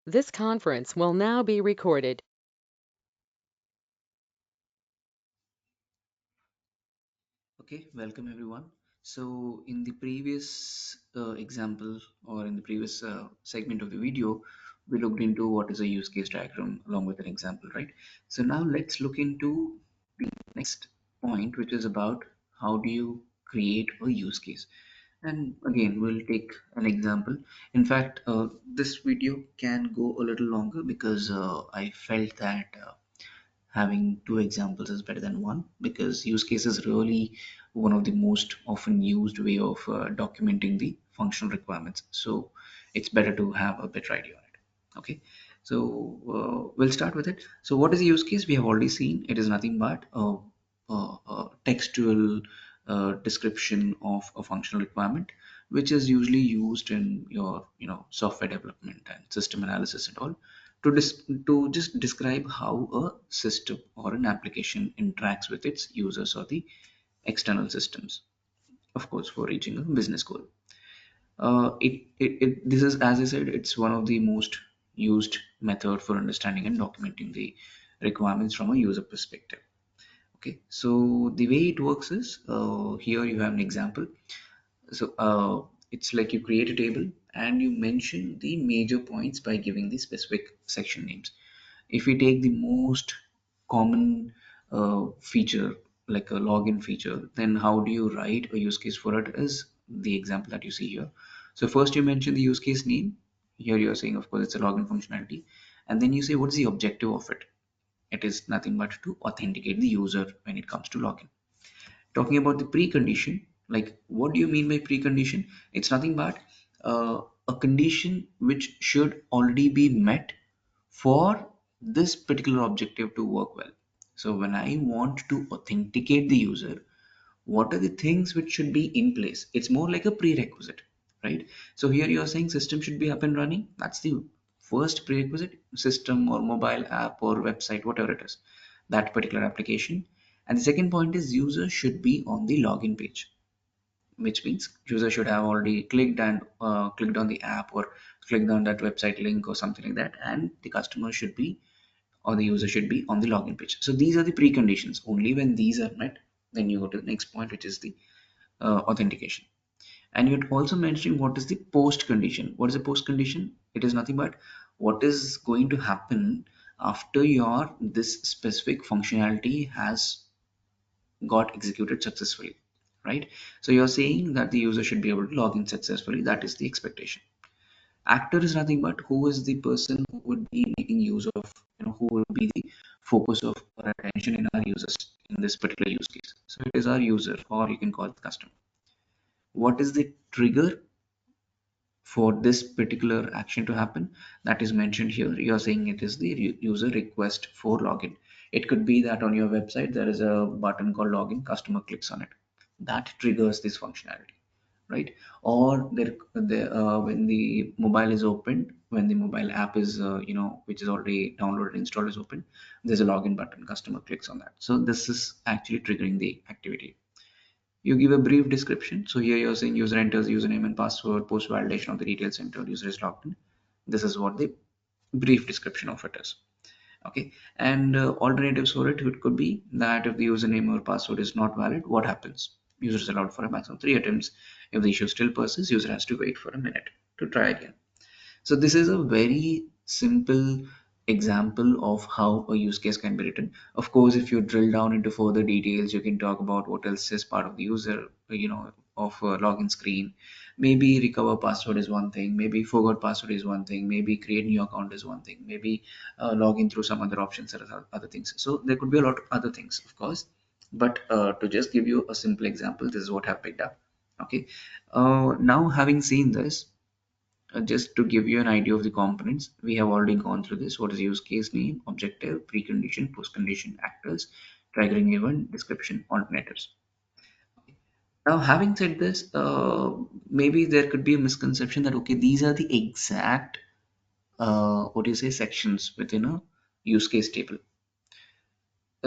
This conference will now be recorded. Okay, welcome everyone. So in the previous example or in the previous segment of the video, we looked into what is a use case diagram along with an example, right? So now let's look into the next point, which is about how do you create a use case. And again, we'll take an example. In fact, this video can go a little longer because I felt that having two examples is better than one, because use case is really one of the most often used way of documenting the functional requirements. So it's better to have a better idea on it. Okay, so we'll start with it. So what is a use case? We have already seen it is nothing but a textual description of a functional requirement, which is usually used in your software development and system analysis and all, to just describe how a system or an application interacts with its users or the external systems, of course, for reaching a business goal. This is, as I said, it's one of the most used method for understanding and documenting the requirements from a user perspective. Okay, so the way it works is, here you have an example. So it's like you create a table and you mention the major points by giving the specific section names. If we take the most common feature, like a login feature, then how do you write a use case for it is the example that you see here. So first you mention the use case name. Here you're saying, of course, it's a login functionality. And then you say, what's the objective of it? It is nothing but to authenticate the user when it comes to login. Talking about the precondition, like what do you mean by precondition? It's nothing but a condition which should already be met for this particular objective to work well. So when I want to authenticate the user, what are the things which should be in place? It's more like a prerequisite, right? So here you're saying system should be up and running. That's the first prerequisite. System or mobile app or website, whatever it is, that particular application. And the second point is user should be on the login page, which means user should have already clicked and clicked on the app or clicked on that website link or something like that, and the customer should be, or the user should be on the login page. So these are the preconditions. Only when these are met, then you go to the next point, which is the authentication. And you're also mentioning what is the post condition. What is a post condition? It is nothing but what is going to happen after your this specific functionality has got executed successfully, right? So you're saying that the user should be able to log in successfully. That is the expectation. Actor is nothing but who is the person who would be making use of, who will be the focus of our attention in our users in this particular use case. So it is our user, or you can call it customer. What is the trigger for this particular action to happen? That is mentioned here. You are saying it is the user request for login. It could be that on your website there is a button called login, customer clicks on it, that triggers this functionality, right? Or when the mobile is opened, when the mobile app is which is already downloaded, installed, is open, there's a login button, customer clicks on that. So this is actually triggering the activity. You give a brief description. So here you're saying user enters username and password, post validation of the details entered, user is logged in. This is what the brief description of it is. Okay, and alternatives for it could be that if the username or password is not valid, what happens? User is allowed for a maximum 3 attempts. If the issue still persists, user has to wait for a minute to try again. So this is a very simple example of how a use case can be written. Of course, if you drill down into further details, you can talk about what else is part of the user, of a login screen. Maybe recover password is one thing. Maybe forgot password is one thing. Maybe create new account is one thing. Maybe log in through some other options or other things. So there could be a lot of other things, of course. But to just give you a simple example, this is what I've picked up. Okay. Now having seen this, just to give you an idea of the components, we have already gone through this. What is use case name, objective, precondition, postcondition, actors, triggering event, description, alternatives. Now, having said this, maybe there could be a misconception that okay, these are the exact what do you say sections within a use case table.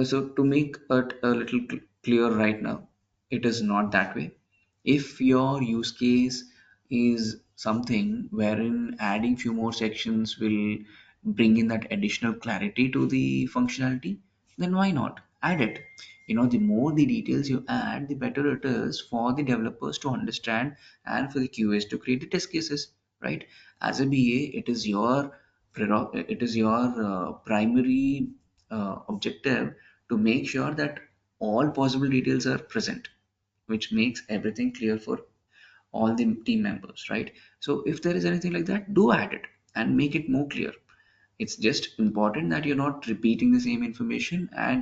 So to make it a little clear right now, it is not that way. If your use case is something wherein adding few more sections will bring in that additional clarity to the functionality, then why not add it? The more the details you add, the better it is for the developers to understand and for the QAs to create the test cases, right? As a BA, it is your primary objective to make sure that all possible details are present, which makes everything clear for all the team members, right? So if there is anything like that, do add it and make it more clear. It's just important that you're not repeating the same information, and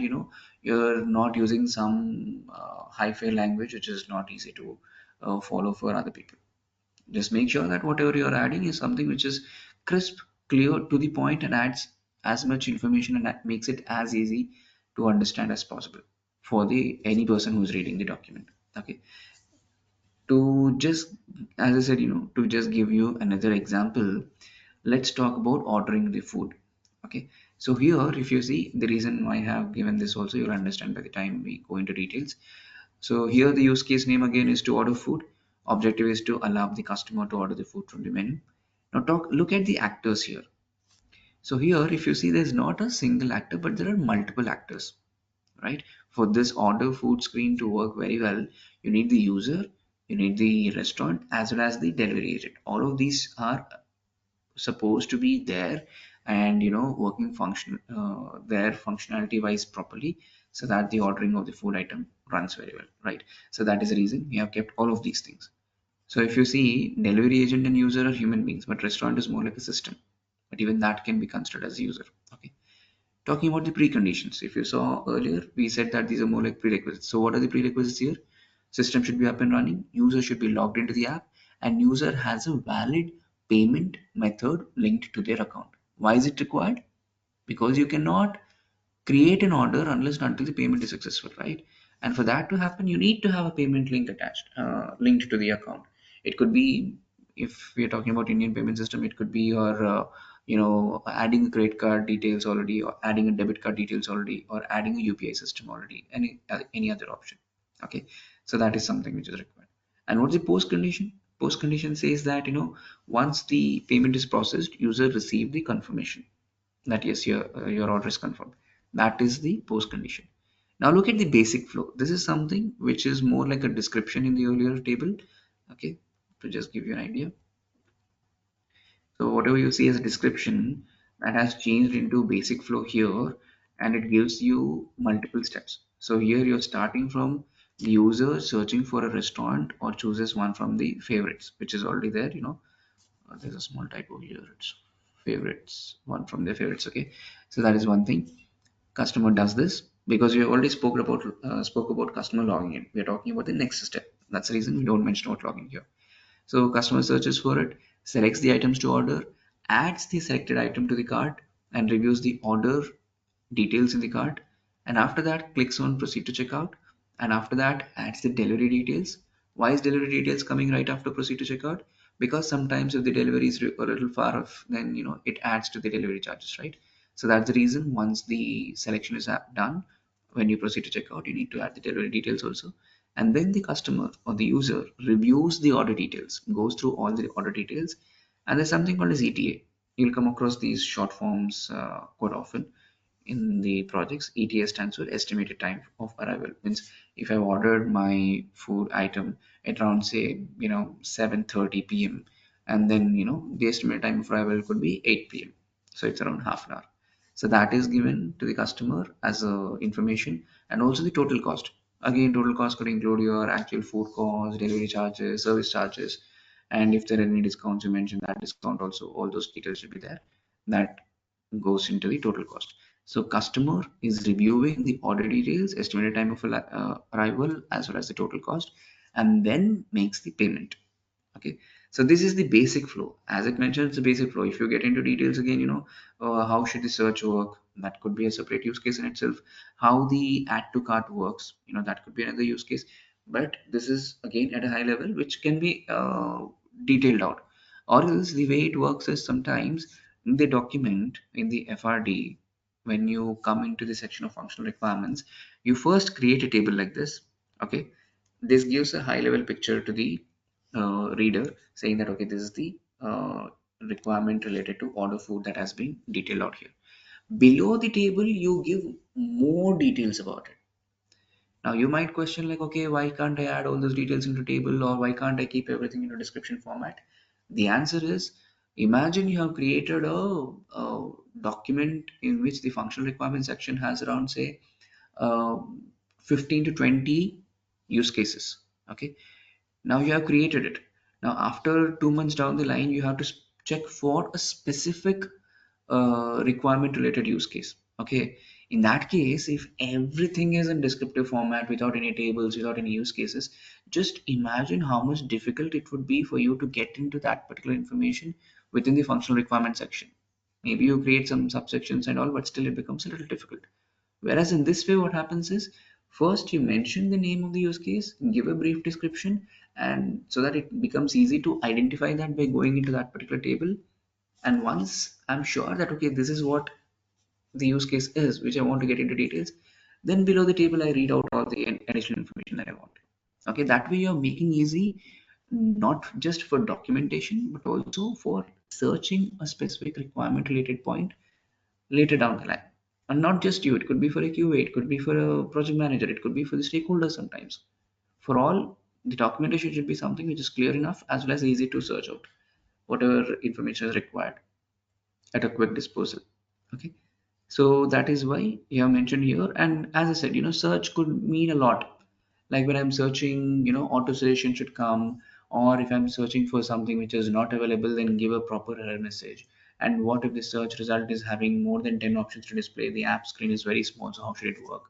you're not using some high-fi language which is not easy to follow for other people. Just make sure that whatever you're adding is something which is crisp, clear, to the point, and adds as much information and that makes it as easy to understand as possible for the any person who's reading the document. Okay. To just, as I said, to just give you another example, let's talk about ordering the food. Okay, so here if you see the reason why I have given this also, you'll understand by the time we go into details. So here the use case name again is to order food. Objective is to allow the customer to order the food from the menu. Now look at the actors here. So here if you see, there's not a single actor but there are multiple actors, right? For this order food screen to work very well, you need the user, you need the restaurant, as well as the delivery agent. All of these are supposed to be there and working function their functionality wise properly, so that the ordering of the food item runs very well, right? So that is the reason we have kept all of these things. So if you see, delivery agent and user are human beings, but restaurant is more like a system, but even that can be considered as a user. Okay, talking about the preconditions, if you saw earlier, we said that these are more like prerequisites. So what are the prerequisites here? System should be up and running, user should be logged into the app, and user has a valid payment method linked to their account. Why is it required? Because you cannot create an order unless and until the payment is successful, right? And for that to happen, you need to have a payment link attached, linked to the account. It could be, if we are talking about Indian payment system, it could be your adding a credit card details already, or adding a debit card details already, or adding a UPI system already, any other option. Okay, so that is something which is required. And what's the post condition? Post condition says that once the payment is processed, user receive the confirmation that yes, your order is confirmed. That is the post condition. Now look at the basic flow. This is something which is more like a description in the earlier table. Okay, to just give you an idea. So whatever you see as a description, that has changed into basic flow here, and it gives you multiple steps. So here you're starting from the user searching for a restaurant or chooses one from the favorites, which is already there. There's a small typo here. It's favorites, one from their favorites. Okay, so that is one thing. Customer does this because we already spoke about customer logging in. We are talking about the next step. That's the reason we don't mention about logging here. So customer searches for it, selects the items to order, adds the selected item to the cart, and reviews the order details in the cart, and after that clicks on proceed to checkout, and after that adds the delivery details. Why is delivery details coming right after proceed to checkout? Because sometimes if the delivery is a little far off, then it adds to the delivery charges, right? So that's the reason once the selection is done, when you proceed to checkout, you need to add the delivery details also. And then the customer or the user reviews the order details, goes through all the order details, and there's something called as ETA. You'll come across these short forms quite often in the projects. ETA stands for estimated time of arrival. Means if I've ordered my food item at around say 7:30 p.m. and then the estimated time of arrival could be 8 p.m. So it's around half an hour. So that is given to the customer as a information, and also the total cost. Again, total cost could include your actual food cost, delivery charges, service charges, and if there are any discounts, you mentioned that discount also. All those details should be there. That goes into the total cost. So customer is reviewing the order details, estimated time of arrival, as well as the total cost, and then makes the payment. Okay, so this is the basic flow. As it mentions, it's a basic flow. If you get into details again, how should the search work? That could be a separate use case in itself. How the add to cart works, that could be another use case. But this is again at a high level, which can be detailed out. Or else the way it works is sometimes in the document in the FRD, when you come into the section of functional requirements, you first create a table like this. Okay, this gives a high level picture to the reader saying that okay, this is the requirement related to order food that has been detailed out here. Below the table you give more details about it. Now you might question like, okay, why can't I add all those details into table, or why can't I keep everything in a description format? The answer is, imagine you have created a document in which the functional requirement section has around say uh, 15 to 20 use cases. Okay, now you have created it. Now after 2 months down the line, you have to check for a specific requirement related use case. Okay, in that case, if everything is in descriptive format without any tables, without any use cases, just imagine how much difficult it would be for you to get into that particular information within the functional requirement section. Maybe you create some subsections and all, but still it becomes a little difficult. Whereas in this way, what happens is, first you mention the name of the use case, give a brief description, and so that it becomes easy to identify that by going into that particular table. And once I'm sure that okay, this is what the use case is, which I want to get into details, then below the table I read out all the additional information that I want. Okay, that way you're making easy not just for documentation but also for searching a specific requirement related point later down the line. And not just you, it could be for a QA, it could be for a project manager, it could be for the stakeholders sometimes. For all, the documentation should be something which is clear enough as well as easy to search out whatever information is required at a quick disposal. Okay, so that is why you have mentioned here. And as I said, search could mean a lot. Like when I'm searching, auto suggestion should come, or if I'm searching for something which is not available, then give a proper error message. And what if the search result is having more than 10 options to display? The app screen is very small, so how should it work?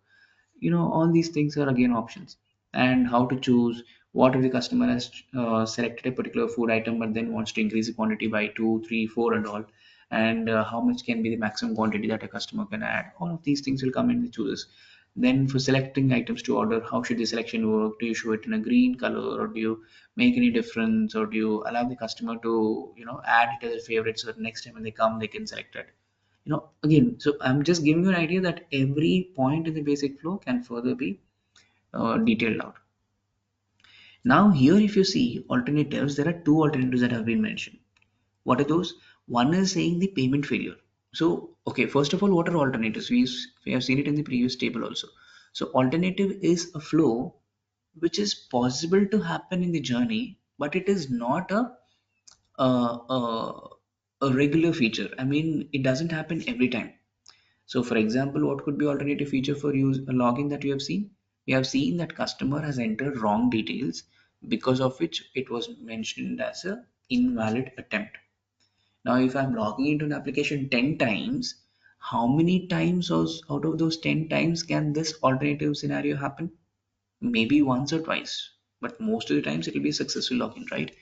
All these things are again options. And how to choose, what if the customer has selected a particular food item but then wants to increase the quantity by 2 3 4 and all, and how much can be the maximum quantity that a customer can add. All of these things will come in the choices. Then for selecting items to order, how should the selection work? Do you show it in a green color, or do you make any difference, or do you allow the customer to add it as a favorite so that next time when they come they can select it? Again, so I'm just giving you an idea that every point in the basic flow can further be detailed out. Now here, if you see alternatives, there are two alternatives that have been mentioned. What are those? One is saying the payment failure. So okay, first of all, what are alternatives? We have seen it in the previous table also. So alternative is a flow which is possible to happen in the journey, but it is not a, a, a regular feature. I mean, it doesn't happen every time. So for example, what could be alternative feature for use a login that you have seen? We have seen that customer has entered wrong details, because of which it was mentioned as a invalid attempt. Now, if I'm logging into an application 10 times, how many times out of those 10 times can this alternative scenario happen? Maybe once or twice, but most of the times it will be a successful login, right?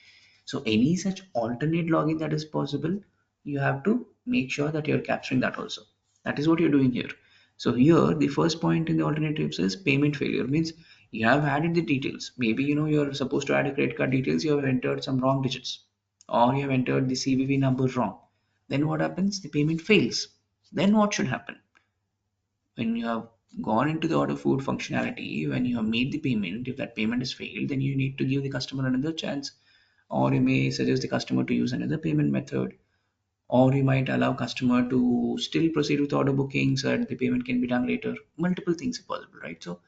So any such alternate login that is possible, you have to make sure that you're capturing that also. That is what you're doing here. So here the first point in the alternatives is payment failure. Means you have added the details. Maybe you're supposed to add a credit card details, you have entered some wrong digits, or you have entered the CVV number wrong. Then what happens? The payment fails. Then what should happen? When you have gone into the order food functionality, when you have made the payment, if that payment is failed, then you need to give the customer another chance, or you may suggest the customer to use another payment method, or you might allow customer to still proceed with order booking so that the payment can be done later. Multiple things are possible, right? So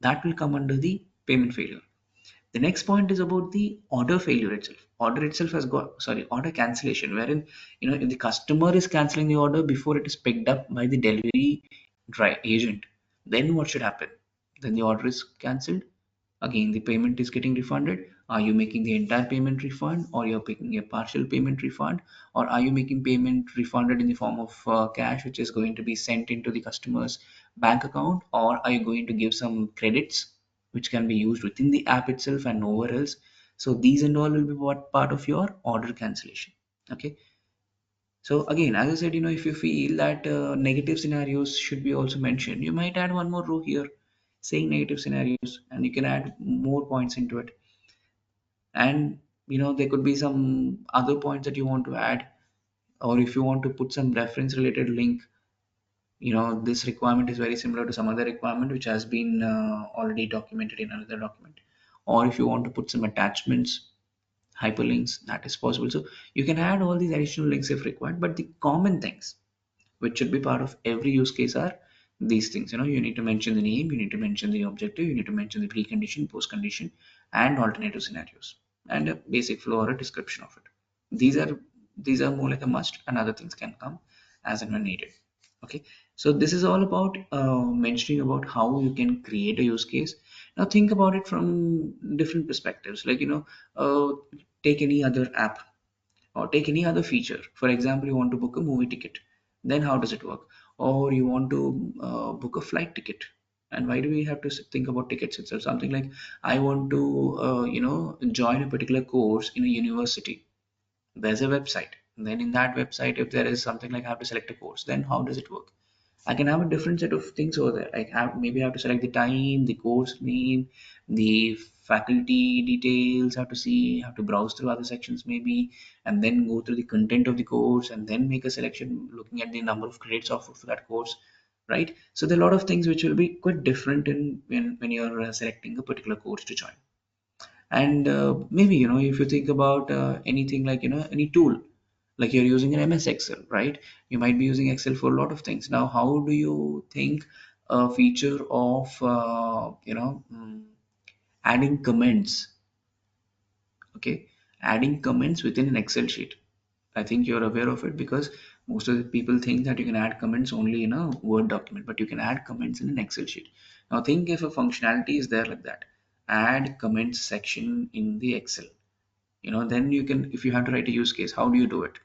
that will come under the payment failure. The next point is about the order failure itself. Order itself has got, sorry, order cancellation, wherein if the customer is canceling the order before it is picked up by the delivery agent, then what should happen? Then the order is cancelled. Again, the payment is getting refunded. Are you making the entire payment refund, or you're picking a partial payment refund, or are you making payment refunded in the form of cash, which is going to be sent into the customer's bank account, or are you going to give some credits which can be used within the app itself and nowhere else? So these and all will be what part of your order cancellation. Okay. So again, as I said, if you feel that negative scenarios should be also mentioned, you might add one more row here saying negative scenarios, and you can add more points into it. And there could be some other points that you want to add, or if you want to put some reference related link, this requirement is very similar to some other requirement which has been already documented in another document. Or if you want to put some attachments, hyperlinks, that is possible. So you can add all these additional links if required, but the common things which should be part of every use case are these things. You need to mention the name, you need to mention the objective, you need to mention the precondition, postcondition, and alternative scenarios, and a basic flow or a description of it. These are more like a must, and other things can come as and when needed. Okay, so this is all about mentioning about how you can create a use case. Now think about it from different perspectives, like take any other app or take any other feature. For example, you want to book a movie ticket, then how does it work? Or you want to book a flight ticket, and why do we have to think about tickets itself? Something like, I want to join a particular course in a university. There's a website, then in that website, if there is something like I have to select a course, then how does it work? I can have a different set of things over there. Maybe I have to select the time, the course name, the faculty details. I have to see, have to browse through other sections maybe, and then go through the content of the course, and then make a selection looking at the number of credits offered for that course, right? So there are a lot of things which will be quite different in when you're selecting a particular course to join. And maybe if you think about anything like any tool, like you're using an MS Excel, right? You might be using Excel for a lot of things. Now how do you think a feature of adding comments, okay, adding comments within an Excel sheet? I think you're aware of it, because most of the people think that you can add comments only in a Word document, but you can add comments in an Excel sheet. Now think if a functionality is there like that, add comments section in the Excel. Then you can, if you have to write a use case, how do you do it?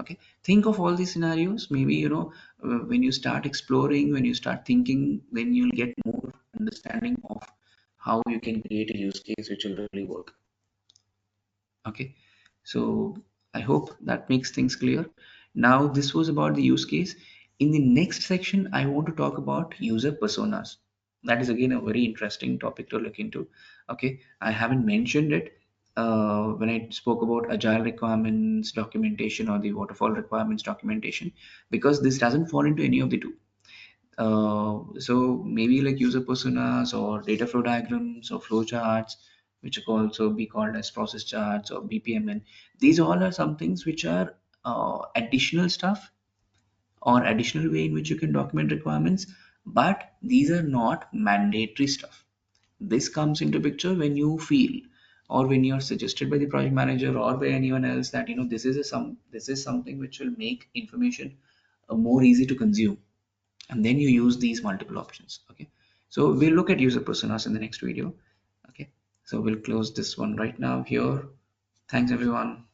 Okay, think of all these scenarios. Maybe when you start exploring, when you start thinking, then you'll get more understanding of how you can create a use case which will really work. Okay, so I hope that makes things clear. Now this was about the use case. In the next section, I want to talk about user personas. That is again a very interesting topic to look into. Okay, I haven't mentioned it when I spoke about agile requirements documentation or the waterfall requirements documentation, because this doesn't fall into any of the two. So maybe like user personas or data flow diagrams or flow charts, which could also be called as process charts or BPMN. These all are some things which are additional stuff or additional way in which you can document requirements, but these are not mandatory stuff. This comes into picture when you feel, or when you're suggested by the project manager or by anyone else that this is something which will make information more easy to consume, and then you use these multiple options. Okay, so we'll look at user personas in the next video. Okay, so we'll close this one right now here. Thanks everyone.